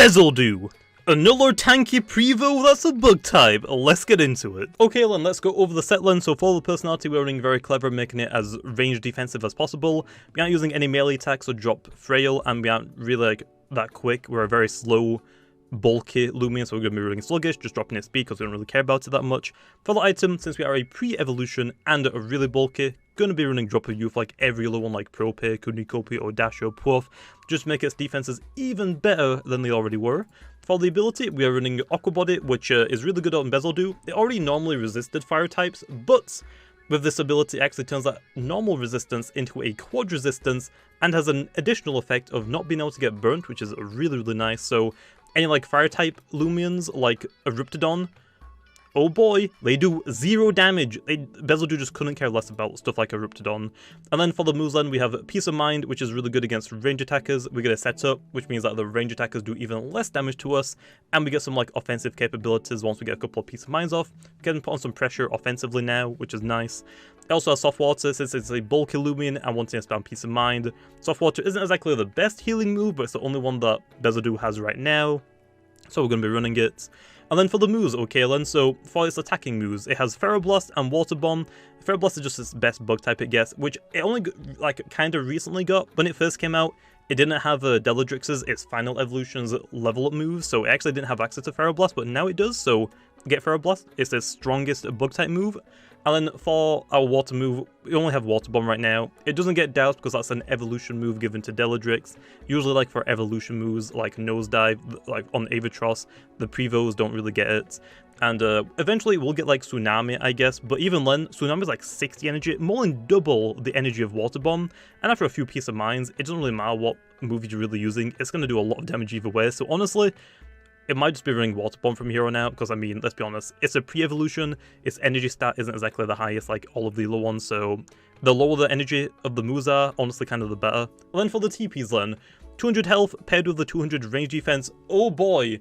Bezeldew! Another tanky prevo that's a bug type. Let's get into it. Okay then, let's go over the set then. So for the personality, we're running very clever, making it as range defensive as possible. We aren't using any melee attacks or drop frail, and we aren't really like that quick. We're a very slow, bulky Loomian, so we're going to be running sluggish, just dropping its speed because we don't really care about it that much. For the item, since we are a pre-evolution and a really bulky, going to be running Drop of Youth like every other one, like Prope, Kunikopi, or Dasho, Puff, just to make its defenses even better than they already were. For the ability, we are running Aqua Body, which is really good on Bezeldew. It already normally resisted fire types, but with this ability, it actually turns that normal resistance into a quad resistance and has an additional effect of not being able to get burnt, which is really, really nice. So any like fire type Loomians, like Eruptodon, oh boy, they do 0 damage. Bezeldew just couldn't care less about stuff like Eruptodon. And then for the moves then, we have Peace of Mind, which is really good against range attackers. We get a setup, which means that the range attackers do even less damage to us. And we get some like offensive capabilities once we get a couple of Peace of Minds off. We can put on some pressure offensively now, which is nice. It also has Soft Water, since it's a bulky Loomian and wanting to spam Peace of Mind. Soft Water isn't exactly the best healing move, but it's the only one that Bezeldew has right now. So we're going to be running it. And then for the moves, okay then, so for its attacking moves, it has Ferroblast and Water Bomb. Ferroblast is just its best bug type it gets, which it only like kind of recently got. When it first came out, it didn't have Deladrix's, its final evolution's level up moves, so it actually didn't have access to Ferroblast, but now it does, so get Ferroblast. It's its strongest bug type move. And then for our water move, we only have Water Bomb right now. It doesn't get doused because that's an evolution move given to Deladrix. Usually like for evolution moves like Nosedive, like on Avatros, the Prevos don't really get it. And eventually we'll get like Tsunami, I guess, but even then, Tsunami is like 60 energy, more than double the energy of Water Bomb. And after a few Peace of Minds, it doesn't really matter what move you're really using, it's going to do a lot of damage either way. So honestly, it might just be running Water Bomb from here on out, because I mean, let's be honest, it's a pre-evolution, its energy stat isn't exactly the highest like all of the other ones, so the lower the energy of the moves are, honestly kind of the better. And then for the TPs then, 200 health paired with the 200 range defense, oh boy!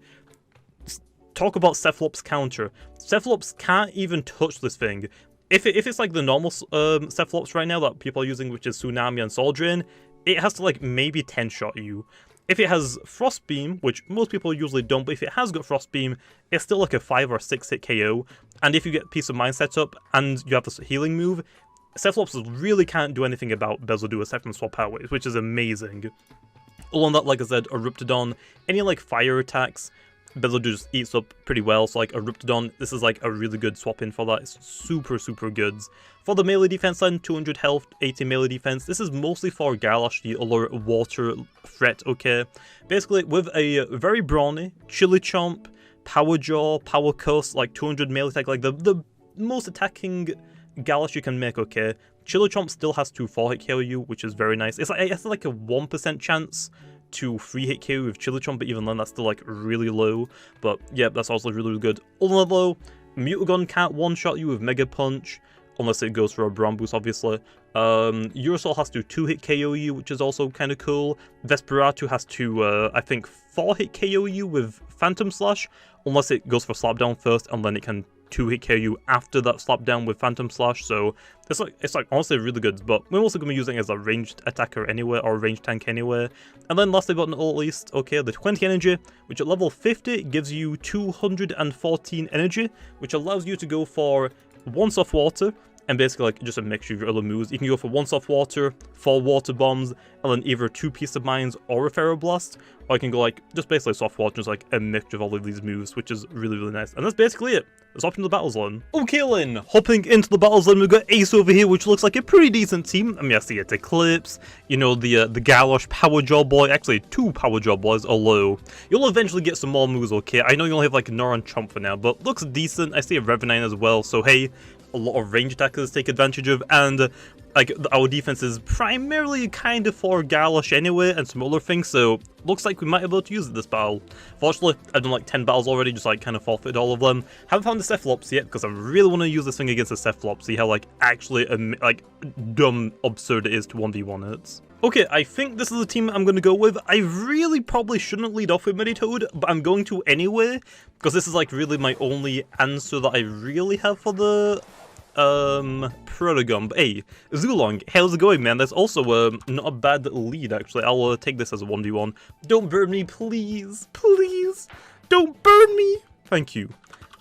Talk about Cephalops counter. Cephalops can't even touch this thing. If it's like the normal Cephalops right now that people are using, which is Tsunami and Soul Drain, it has to like maybe 10-shot you. If it has Frost Beam, which most people usually don't, but if it has got Frost Beam, it's still like a 5 or 6 hit KO. And if you get Peace of Mind set up and you have this healing move, Cephalops really can't do anything about Bezeldew aside from swap out, which is amazing. Along that, like I said, Eruptodon, any like fire attacks, Bezeldew just eats up pretty well, so like Eruptodon, this is like a really good swap in for that. It's super, super good. For the melee defense then, 200 health, 80 melee defense. This is mostly for Garlash, the other water threat, okay? Basically, with a very brawny, Chili Chomp, Power Jaw, Power Cuss, like 200 melee attack, like the most attacking Garlash you can make, okay? Chili Chomp still has to 4-hit KO you, which is very nice. It's like a 1% chance to 3-hit KO with Chili Chomp, but even then that's still like really low. But yeah, that's also really, really good. Although though, Mutagon can't one-shot you with Mega Punch, unless it goes for a Braum boost, obviously. Urusol has to 2-hit KO you, which is also kind of cool. Vesperatu has to, I think, 4-hit KO you with Phantom Slash, unless it goes for Slapdown first, and then it can 2-hit KO you after that Slapdown with Phantom Slash. So it's like honestly really good, but we're also going to be using it as a ranged attacker anyway, or a ranged tank anyway. And then lastly but not least, okay, the 20 energy, which at level 50 gives you 214 energy, which allows you to go for 1 soft water, and basically like just a mixture of your other moves. You can go for 1 soft water, 4 water bombs, and then either 2 Peace of Minds or a Ferroblast, or you can go like just basically soft water, just like a mixture of all of these moves, which is really, really nice. And that's basically it. Let's hop into the battle zone. Okay then, hopping into the battle zone, we've got Ace over here, which looks like a pretty decent team. I mean, I see it Eclipse, you know, the Garlash Power Jaw Boy, actually 2 Power Jaw Boys, although you'll eventually get some more moves, okay? I know you only have like Nor and Chomp for now, but looks decent. I see a Revenine as well, so hey, a lot of range attackers take advantage of, and like our defense is primarily kind of for Garlash anyway, and some other things, so looks like we might be able to use it this battle. Fortunately, I've done like 10 battles already, just like kind of forfeited all of them. Haven't found the Cephalops yet, because I really want to use this thing against the Cephalops, see how like actually like dumb absurd it is to 1v1 it. Okay, I think this is the team I'm going to go with. I really probably shouldn't lead off with Meditoad, but I'm going to anyway, because this is like really my only answer that I really have for the Protogun. But hey, Zulong, how's it going, man? That's also not a bad lead, actually. I'll take this as a 1v1. Don't burn me, please. Please. Don't burn me. Thank you.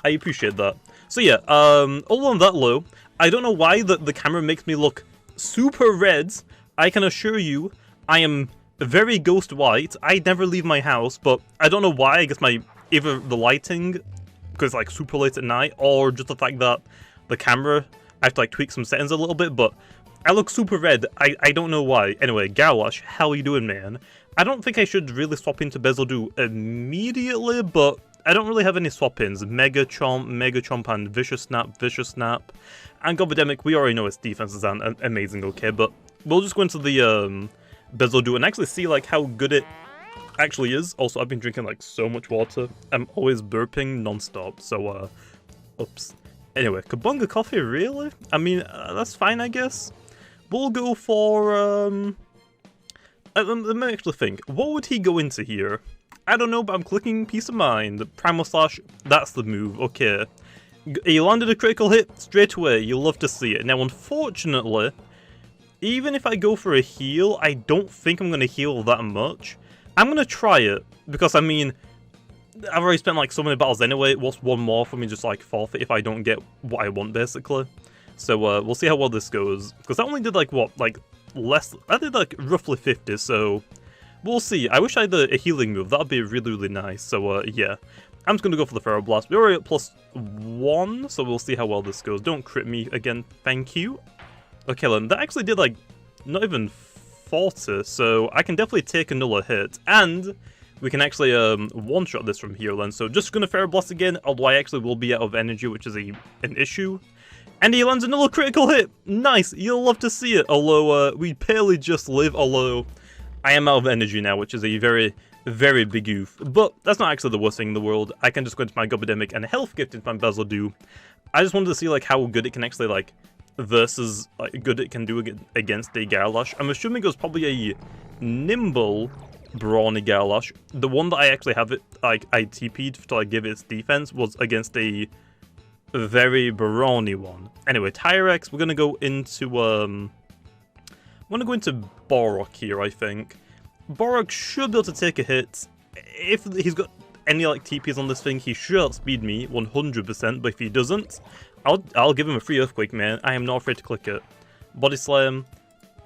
I appreciate that. So yeah, all on that low, I don't know why the camera makes me look super red. I can assure you, I am very ghost white. I never leave my house, but I don't know why. I guess either the lighting, because like super late at night, or just the fact that the camera, I have to like tweak some settings a little bit, but I look super red. I don't know why. Anyway, Garlash, how are you doing, man? I don't think I should really swap into Bezeldew immediately, but I don't really have any swap-ins. Mega Chomp, and Vicious Snap. And Gobidemic, we already know its defenses aren't amazing, okay, but we'll just go into the Bezeldew and actually see like how good it actually is. Also, I've been drinking like so much water. I'm always burping non-stop, so oops. Anyway, Kabunga coffee, really? I mean, that's fine, I guess. We'll go for let me actually think. What would he go into here? I don't know, but I'm clicking Peace of Mind. Primal Slash, that's the move, okay. He landed a critical hit straight away, you'll love to see it. Now, unfortunately, even if I go for a heal, I don't think I'm going to heal that much. I'm going to try it, because I mean, I've already spent like so many battles anyway. What's one more for me just like forfeit if I don't get what I want, basically. So we'll see how well this goes, because I only did like what, like less, I did like roughly 50, so we'll see. I wish I had a healing move, that would be really nice. So yeah, I'm just going to go for the Feral Blast. We're already at +1, so we'll see how well this goes. Don't crit me again, thank you. Okay then, that actually did like not even 40, so I can definitely take another hit, and we can actually one-shot this from here then. So just gonna Feral Blast again, although I actually will be out of energy, which is an issue. And he lands another critical hit! Nice, you'll love to see it, although we barely just live, although I am out of energy now, which is a very big oof. But that's not actually the worst thing in the world. I can just go into my Gobidemic and Health Gift into my Bezeldew. I just wanted to see like how good it can actually like versus like good it can do against a Garlash. I'm assuming it was probably a Nimble Brawny Garlash. The one that I actually have it like I TP'd to like give its defense was against a very brawny one. Anyway, Tyrex, we're gonna go into I'm gonna go into Borok here, I think. Borok should be able to take a hit. If he's got any like TPs on this thing, he should outspeed me 100%, but if he doesn't, I'll give him a free Earthquake, man. I am not afraid to click it. Body Slam,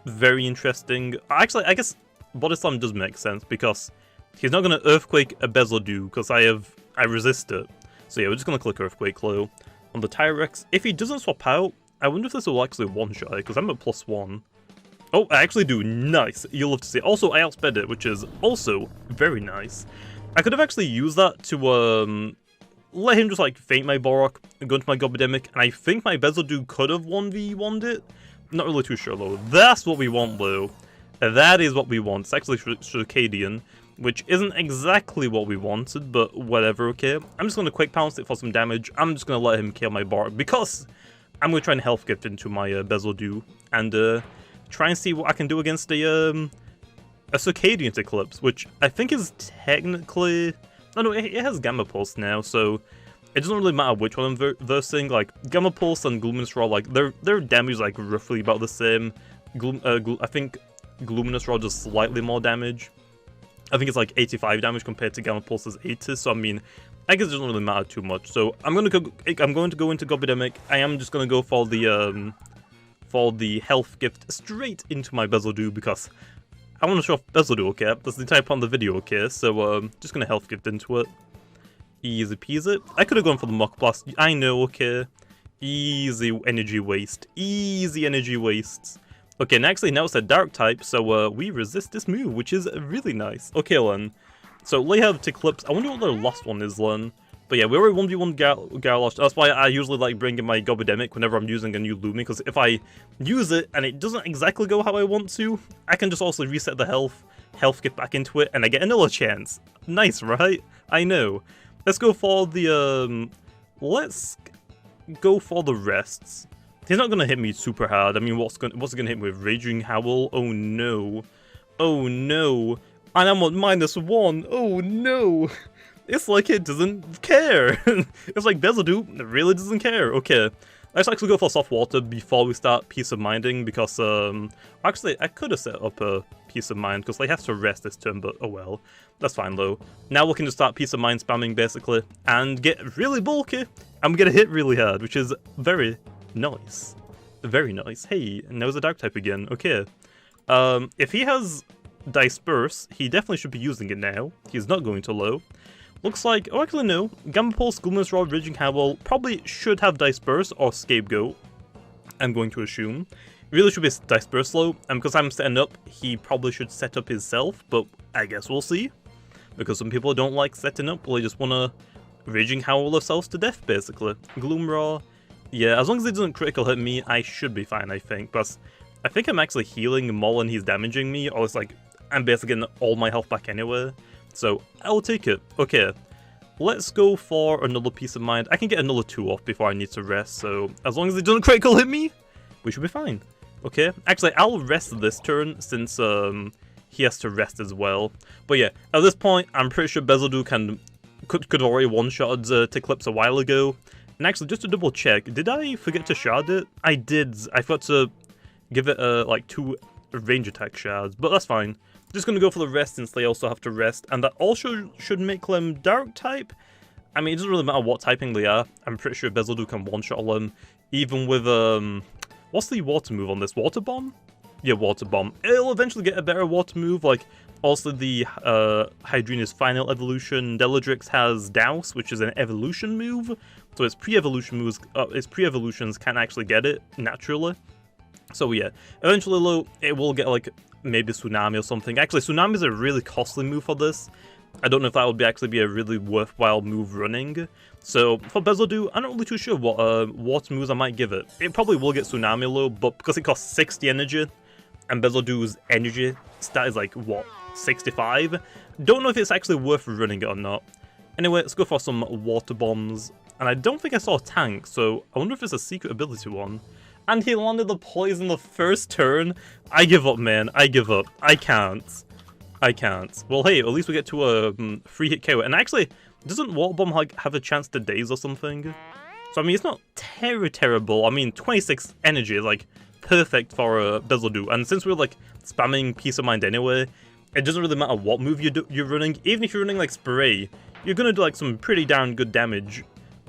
very interesting. Actually, I guess Body Slam does make sense, because he's not going to Earthquake a Bezeldew, because I resist it. So yeah, we're just going to click Earthquake low. On the Tyrex, if he doesn't swap out, I wonder if this will actually one-shot it, because I'm at +1. Oh, I actually do. Nice. You'll love to see it. Also, I outsped it, which is also very nice. I could have actually used that to let him just like feint my Borok and go into my Gobidemic, and I think my Bezeldew could have 1v1'd it. Not really too sure though. That's what we want though. That is what we want. It's actually Circadian, which isn't exactly what we wanted, but whatever, okay. I'm just going to Quick Pounce it for some damage. I'm just going to let him kill my Borok, because I'm going to try and Health Gift into my Bezeldew, and try and see what I can do against a Circadian Eclipse, which I think is technically... Oh no, it has Gamma Pulse now, so it doesn't really matter which one I'm versing. Like, Gamma Pulse and Gluminous Rod, like, their damage is like roughly about the same. I think Gluminous Rod does slightly more damage. I think it's like 85 damage compared to Gamma Pulse's 80, so I mean, I guess it doesn't really matter too much. So I'm going to go into Gobidemic. I am just going to go for the Health Gift straight into my Bezeldew, because I want to show off Bezeldew, okay? That's the entire point of the video, okay? So, just gonna Health Gift into it. Easy peasy. I could have gone for the Mach Blast. I know, okay? Easy energy waste. Easy energy wastes. Okay, and actually now it's a Dark type, so we resist this move, which is really nice. Okay, Len. So, they have Eclipse. I wonder what their last one is, Len. But yeah, we already 1v1 Garlash. That's why I usually like bringing my Gobidemic whenever I'm using a new Loomian, because if I use it and it doesn't exactly go how I want to, I can just also reset the health get back into it, and I get another chance. Nice, right? I know. Let's go for the rests. He's not gonna hit me super hard. I mean, what's he gonna hit me with? Raging Howl? Oh no. Oh no. And I'm on -1. Oh no. It's like it doesn't care. It's like Bezeldew really doesn't care. Okay, Let's actually go for soft water before we start Peace of Minding, because, actually, I could have set up a Peace of Mind, because they have to rest this turn, but oh well. That's fine, though. Now we can just start Peace of Mind spamming, basically, and get really bulky, and we get hit really hard, which is very nice. Very nice. Hey, now there's a Dark type again. Okay. If he has Disperse, he definitely should be using it now. He's not going to low. Looks like, oh actually no, Gamma Pulse, Gloomless Rod, Raging Howl probably should have Disperse or Scapegoat, I'm going to assume. It really should be Disperse low, and because I'm setting up, he probably should set up himself, but I guess we'll see. Because some people don't like setting up, they just want to Raging Howl themselves to death, basically. Gloom Raw, yeah, as long as he doesn't critical hit me, I should be fine, I think. But I think I'm actually healing more than he's damaging me, or it's like, I'm basically getting all my health back anyway. So, I'll take it. Okay, let's go for another Peace of Mind. I can get another 2 off before I need to rest, so as long as it doesn't critical hit me, we should be fine. Okay, actually, I'll rest this turn, since he has to rest as well. But yeah, at this point, I'm pretty sure Bezeldew could have already one-shotted Ticlips a while ago. And actually, just to double check, did I forget to shard it? I did. I forgot to give it like 2 range attack shards, but that's fine. Just gonna go for the rest since they also have to rest, and that also should make them Dark type. I mean, it doesn't really matter what typing they are. I'm pretty sure Bezeldew can one-shot them, even with what's the water move on this? Water Bomb? Yeah, Water Bomb. It'll eventually get a better water move. Like, also the Hydrena's final evolution. Deladrix has Douse, which is an evolution move, so its pre-evolution moves, its pre-evolutions can actually get it naturally. So yeah, eventually though, it will get like maybe Tsunami or something. Actually, Tsunami is a really costly move for this. I don't know if that would actually be a really worthwhile move running. So for Bezeldew, I'm not really too sure what water moves I might give it. It probably will get Tsunami low, but because it costs 60 energy, and Bezeldew's energy stat is like, what, 65? Don't know if it's actually worth running it or not. Anyway, let's go for some water bombs. And I don't think I saw a tank, so I wonder if it's a secret ability one. And he landed the poison the first turn. I give up, man. I give up. I can't. I can't. Well, hey, at least we get to a free hit KO. And actually, doesn't Water Bomb like have a chance to daze or something? So I mean, it's not terrible. I mean, 26 energy is like perfect for Bezeldew. And since we're like spamming Peace of Mind anyway, it doesn't really matter what move you're running. Even if you're running like Spray, you're gonna do like some pretty darn good damage.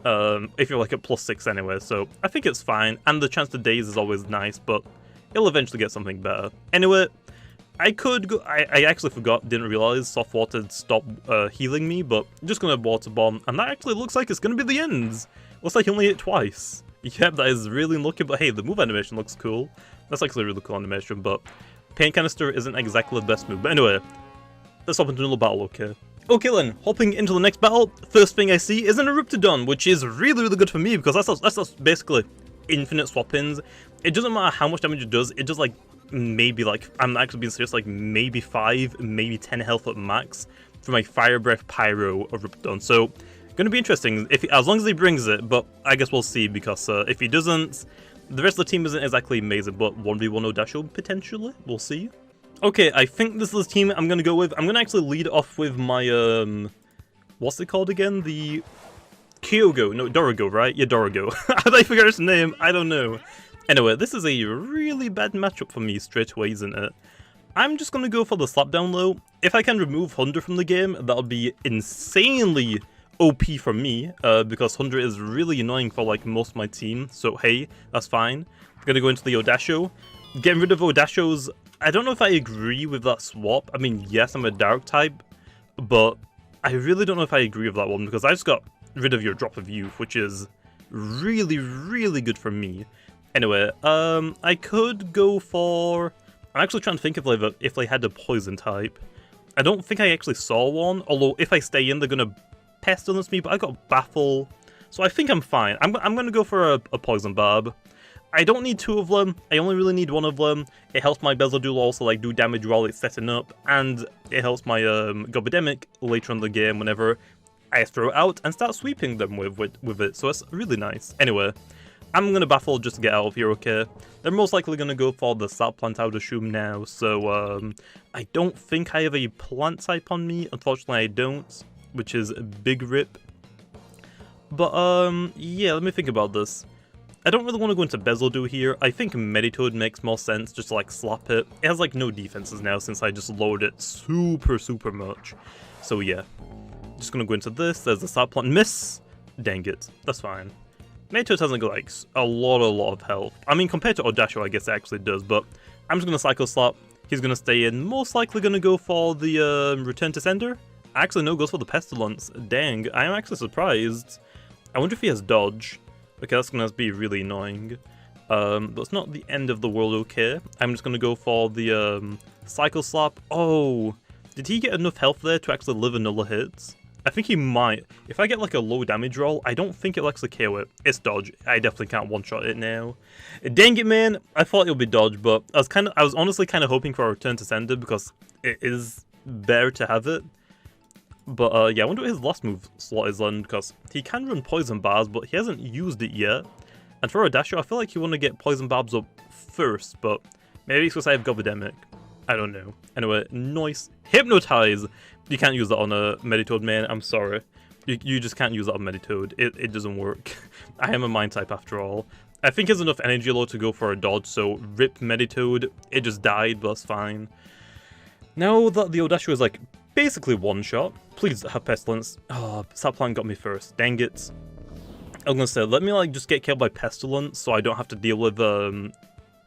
If you're like at +6 anyway, so I think it's fine, and the chance to daze is always nice, but it'll eventually get something better. Anyway, I could go, I actually didn't realize soft water stopped healing me, but I'm just gonna Water Bomb, and that actually looks like it's gonna be the ends. Looks like he only hit twice. Yep, that is really unlucky, but hey, the move animation looks cool. That's actually a really cool animation, but Paint Canister isn't exactly the best move. But anyway, let's hop into another battle, okay? Okay then, hopping into the next battle, first thing I see is an Eruptodon, which is really good for me, because that's basically infinite swap-ins. It doesn't matter how much damage it does like, maybe like, I'm actually being serious, like maybe 5, maybe 10 health at max for my Fire Breath Pyro Eruptodon. So, gonna be interesting, as long as he brings it, but I guess we'll see, because if he doesn't, the rest of the team isn't exactly amazing, but 1v1 Odasho potentially, we'll see. Okay, I think this is the team I'm gonna go with. I'm gonna actually lead off with my, what's it called again? The Kyogo, no, Dorigo, right? Yeah, Dorigo. How did I forget his name? I don't know. Anyway, this is a really bad matchup for me straight away, isn't it? I'm just gonna go for the Slapdown low. If I can remove Hunter from the game, that'll be insanely OP for me, because Hunter is really annoying for like most of my team, so hey, that's fine. I'm gonna go into the Odasho. Getting rid of Odashos, I don't know if I agree with that swap. I mean, yes, I'm a Dark type, but I really don't know if I agree with that one, because I just got rid of your Drop of Youth, which is really good for me. Anyway, I could go for... I'm actually trying to think if they had a Poison type. I don't think I actually saw one, although if I stay in, they're going to Pestilence me, but I got Baffle, so I think I'm fine. I'm going to go for a Poison Barb. I don't need 2 of them, I only really need 1 of them. It helps my Bezeldew also like do damage while it's setting up, and it helps my Gobodemic later in the game whenever I throw it out and start sweeping them with it, so it's really nice. Anyway, I'm going to Baffle just to get out of here, okay? They're most likely going to go for the Sap Plant, I would assume now, so I don't think I have a Plant type on me, unfortunately I don't, which is a big rip. But yeah, let me think about this. I don't really want to go into Bezeldew here. I think Meditoad makes more sense, just to like slap it. It has like no defenses now since I just lowered it super much. So yeah, just gonna go into this. There's the Sap Plant. Miss! Dang it, that's fine. Meditoad hasn't got like a lot of health. I mean, compared to Audaccio, I guess it actually does, but I'm just gonna Psycho Slap. He's gonna stay in, most likely gonna go for the Return to Sender. Actually, no, goes for the Pestilence. Dang, I am actually surprised. I wonder if he has Dodge. Okay, that's gonna be really annoying. But it's not the end of the world, okay. I'm just gonna go for the Psycho Slap. Oh, did he get enough health there to actually live another hit? I think he might. If I get like a low damage roll, I don't think it'll actually KO it. It's Dodge. I definitely can't one-shot it now. Dang it, man. I thought it would be Dodge, but I was honestly kind of hoping for a Return to Sender because it is better to have it. But yeah, I wonder what his last move slot is on, because he can run Poison Barbs, but he hasn't used it yet. And for Audaccio, I feel like you want to get Poison Barbs up first, but maybe it's because I have Gobidemic. I don't know. Anyway, nice. Hypnotize! You can't use that on a Meditoad, man. I'm sorry. You just can't use that on Meditoad. It doesn't work. I am a Mind type after all. I think it's enough energy low to go for a dodge, so rip Meditoad. It just died, but that's fine. Now that the Audaccio is like basically one shot, please have Pestilence. Oh, Sap Plant got me first. Dang it. I was gonna say, let me like just get killed by Pestilence so I don't have to deal with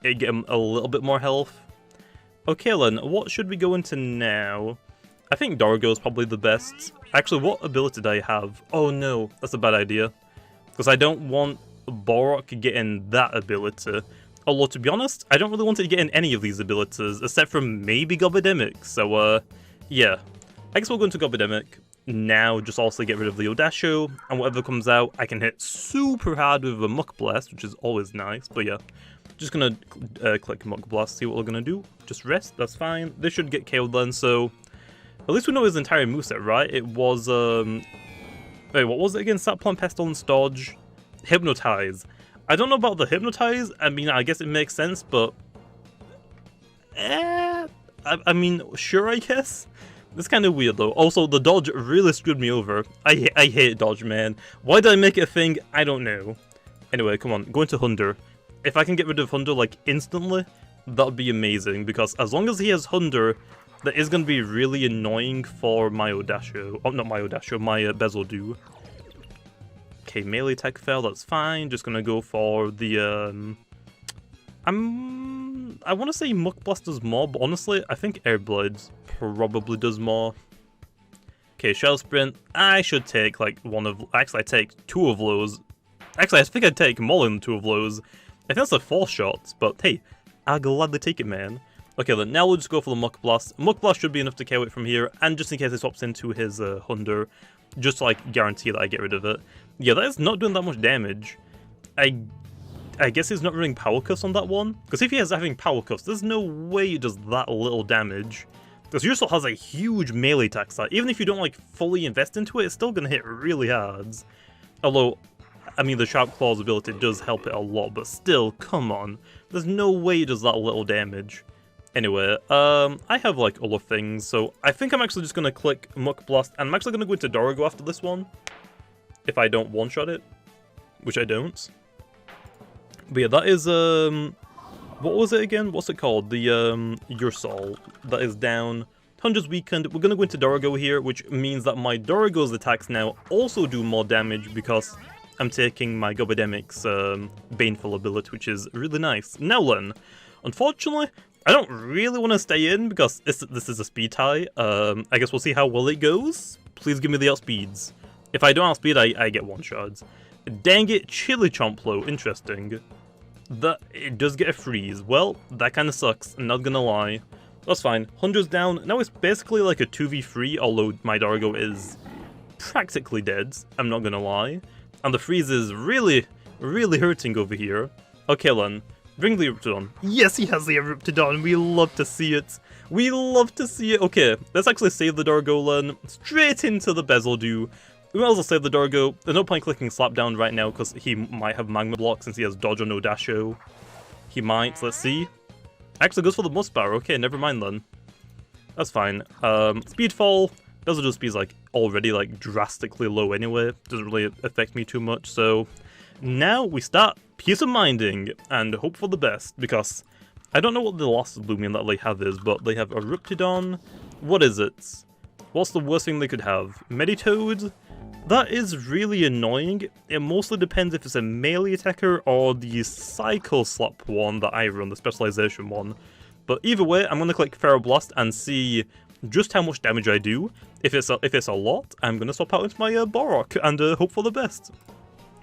it getting a little bit more health. Okay then, what should we go into now? I think Dorgo is probably the best. Actually, what ability do I have? Oh no, that's a bad idea. Because I don't want Borok getting that ability. Although, to be honest, I don't really want it to get in any of these abilities, except for maybe Gobidemic. So, yeah. I guess we'll go into Gobidemic now, just also get rid of the Audaccio, and whatever comes out, I can hit super hard with a Muck Blast, which is always nice, but yeah. Just gonna click Muck Blast, see what we're gonna do. Just rest, that's fine. This should get KO'd then, so at least we know his entire moveset, right? It was, wait, what was it again? Sap Plant, Pestilence, Dodge, Hypnotize. I don't know about the Hypnotize. I mean, I guess it makes sense, but I mean, sure, I guess. It's kind of weird though. Also, the Dodge really screwed me over. I hate Dodge, man. Why did I make it a thing? I don't know. Anyway, come on, go into Hunder. If I can get rid of Hunder like instantly, that would be amazing, because as long as he has Hunder, that is going to be really annoying for my Audaccio. Oh, not my Audaccio, my Bezeldew. Okay, melee attack fail, that's fine. Just gonna go for the, I want to say Muck Blast does more, but honestly, I think Air Blades probably does more. Okay, Shell Sprint. I should take like one of, actually I take two of those. Actually, I think I'd take more than two of those. I think that's like 4 shots, but hey, I'll gladly take it, man. Okay then, now we'll just go for the Muck Blast. Muck Blast should be enough to KO it from here, and just in case it swaps into his Hunder, just to like guarantee that I get rid of it. Yeah, that is not doing that much damage. I guess he's not running Power Cuffs on that one, because if he has having Power Cuffs, there's no way it does that little damage. Because Ursol has a huge melee attack stat. Even if you don't like fully invest into it, it's still gonna hit really hard. Although, I mean, the Sharp Claws ability does help it a lot, but still, come on. There's no way it does that little damage. Anyway, I have like other things, so I think I'm actually just gonna click Muck Blast, and I'm actually gonna go into Dorgo after this one. If I don't one-shot it, which I don't. But yeah, that is, what was it again? What's it called? The, Ursol. That is down. Hunter's weakened. We're gonna go into Dorgo here, which means that my Dorgo's attacks now also do more damage because I'm taking my Gobidemic's, Baneful ability, which is really nice. Now then, unfortunately, I don't really want to stay in because this is a speed tie. I guess we'll see how well it goes. Please give me the outspeeds. If I don't outspeed, I get one-shots. Dang it, Chili Chomplo. Interesting. That it does get a freeze. Well, that kind of sucks, I'm not gonna lie. That's fine. 100's down. Now it's basically like a 2v3, although my Dorgo is practically dead, I'm not gonna lie. And the freeze is really hurting over here. Okay then, bring the Eruptodon. Yes, he has the Eruptodon, we love to see it. We love to see it. Okay, let's actually save the Dorgo then. Straight into the Bezeldew. We might as well save the Dorgo. There's no point clicking Slap Down right now because he might have Magma Block since he has Dodge on Audaccio. He might, let's see. Actually goes for the Muspar, okay, never mind then. That's fine. Speedfall. Bezeldew speed's like already like drastically low anyway. Doesn't really affect me too much, so Now we start peace of minding and hope for the best, because I don't know what the last Loomian that they have is, but they have a Riptidon. What is it? What's the worst thing they could have? Meditoad? That is really annoying. It mostly depends if it's a melee attacker or the Psycho Slap one that I run, the specialization one. But either way, I'm going to click Feral Blast and see just how much damage I do. If it's a lot, I'm going to swap out into my Borok and hope for the best.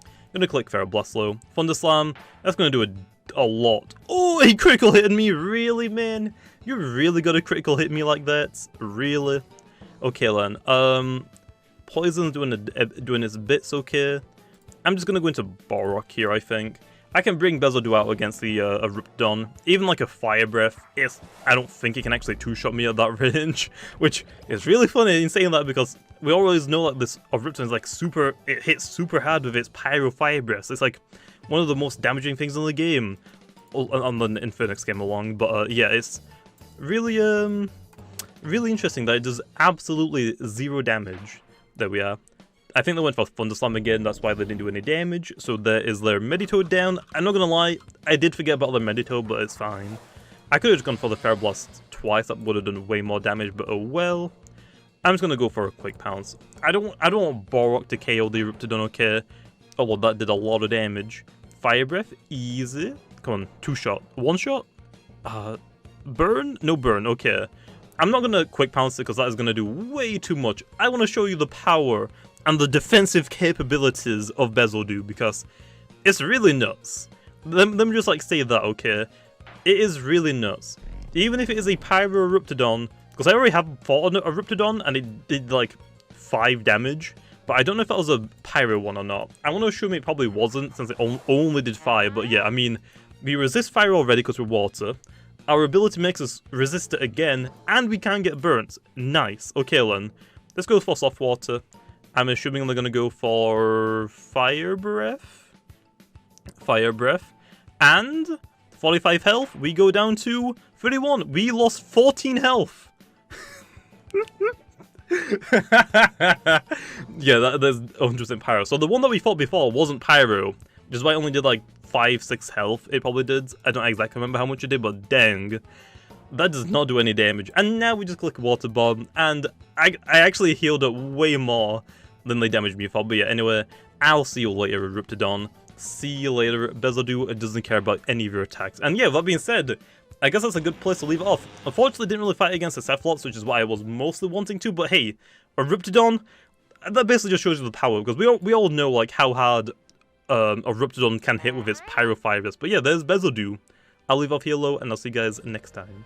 I'm going to click Feral Blast though. Thunder Slam, that's going to do a lot. Oh, he critical hitted me, really, man? You really got to critical hit me like that? Really? Okay then, Poison's doing its bits okay. I'm just gonna go into Borok here, I think. I can bring Bezeldew out against the Riptidon. Even like a Fire Breath, I don't think it can actually two-shot me at that range, which is really funny in saying that because we always know that this Riptidon is like it hits super hard with its Pyro Fire Breath. It's like one of the most damaging things in the game, on the Infinix game along. But yeah, it's really really interesting that it does absolutely zero damage. There we are. I think they went for Thunder Slam again, that's why they didn't do any damage. So there is their Meditoad down. I'm not gonna lie, I did forget about the Meditoad, but it's fine. I could have just gone for the Feral Blast twice, that would have done way more damage, but oh well. I'm just gonna go for a quick pounce. I don't want Borok to KO the Riptidon, okay? Oh well, that did a lot of damage. Fire Breath, easy. Come on, 2-shot. 1-shot? Burn? No burn, okay. I'm not gonna quick pounce it because that is gonna do way too much. I want to show you the power and the defensive capabilities of Bezeldew because it's really nuts. Let me just like say that, okay? It is really nuts. Even if it is a Pyro Riptidon, because I already have fought a Riptidon and it did like 5 damage, but I don't know if that was a Pyro one or not. I want to assume it probably wasn't since it only did 5, but yeah, I mean, we resist fire already because we're water. Our ability makes us resist it again, and we can get burnt. Nice. Okay then, let's go for soft water. I'm assuming they're gonna go for Fire Breath. Fire Breath. And 45 health, we go down to 31. We lost 14 health. Yeah, there's 100% Pyro. So the one that we fought before wasn't Pyro, just why it only did like 5-6 health, it probably did. I don't exactly remember how much it did, but dang. That does not do any damage. And now we just click Water Bomb, and I actually healed it way more than they damaged me before. But yeah, anyway, I'll see you later, Riptidon. See you later, Bezeldew. It doesn't care about any of your attacks. And yeah, that being said, I guess that's a good place to leave it off. Unfortunately, didn't really fight against the Cephalops, which is what I was mostly wanting to, but hey, a Riptidon, that basically just shows you the power, because we all know like how hard a Riptidon can hit with its Pyro Fire Breath. But yeah, there's Bezeldew. I'll leave off here low, and I'll see you guys next time.